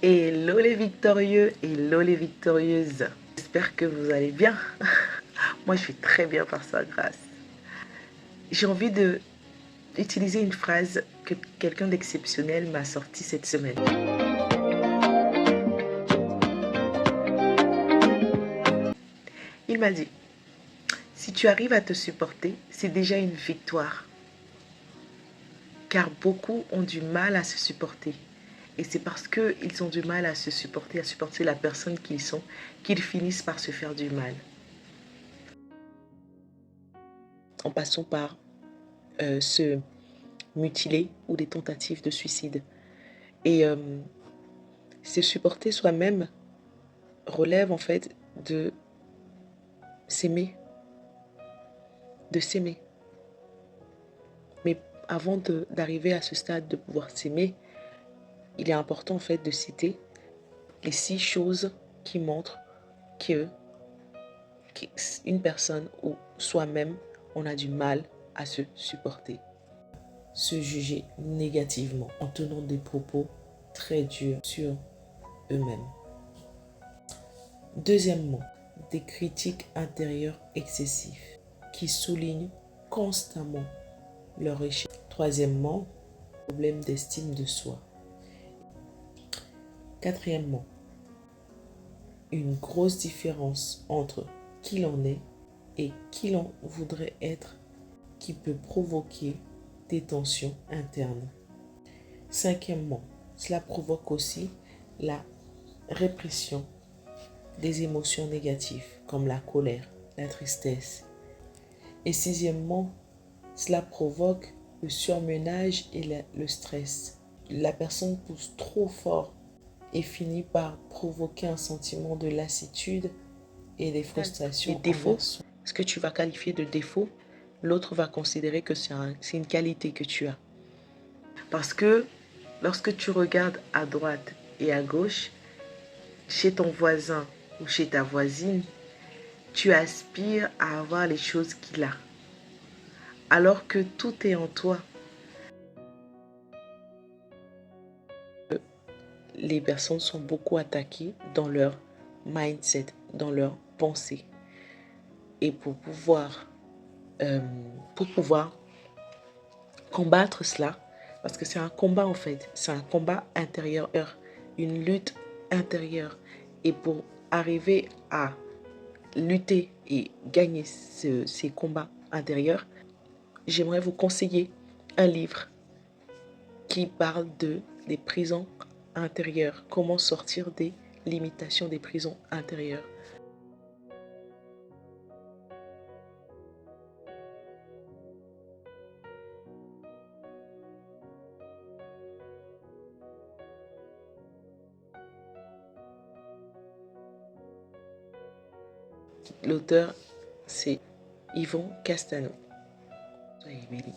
Hello les victorieux, hello les victorieuses. J'espère que vous allez bien. Moi, je suis très bien par sa grâce. J'ai envie de utiliser une phrase que quelqu'un d'exceptionnel m'a sortie cette semaine. Il m'a dit, si tu arrives à te supporter, c'est déjà une victoire. Car beaucoup ont du mal à se supporter. Et c'est parce qu'ils ont du mal à se supporter, à supporter la personne qu'ils sont, qu'ils finissent par se faire du mal. En passant par se mutiler ou des tentatives de suicide. Et se supporter soi-même relève en fait de s'aimer, de s'aimer. Mais avant d'arriver à ce stade de pouvoir s'aimer, il est important en fait de citer les 6 choses qui montrent qu'une personne ou soi-même, on a du mal à se supporter. Se juger négativement en tenant des propos très durs sur eux-mêmes. Deuxièmement, des critiques intérieures excessives qui soulignent constamment leur échec. Troisièmement, problème d'estime de soi. Quatrièmement, une grosse différence entre qui l'on est et qui l'on voudrait être qui peut provoquer des tensions internes. Cinquièmement, cela provoque aussi la répression des émotions négatives comme la colère, la tristesse. Et sixièmement, cela provoque le surmenage et le stress. La personne pousse trop fort et finit par provoquer un sentiment de lassitude et des frustrations. Les défauts, ce que tu vas qualifier de défaut, l'autre va considérer que c'est une qualité que tu as. Parce que lorsque tu regardes à droite et à gauche, chez ton voisin ou chez ta voisine, tu aspires à avoir les choses qu'il a. Alors que tout est en toi. Les personnes sont beaucoup attaquées dans leur mindset, dans leur pensée. Et pour pouvoir combattre cela, parce que c'est un combat en fait, c'est un combat intérieur, une lutte intérieure. Et pour arriver à lutter et gagner ces combats intérieurs, j'aimerais vous conseiller un livre qui parle des prisons intérieures, comment sortir des limitations des prisons intérieures. L'auteur, c'est Yvon Castano. Soyez bénis.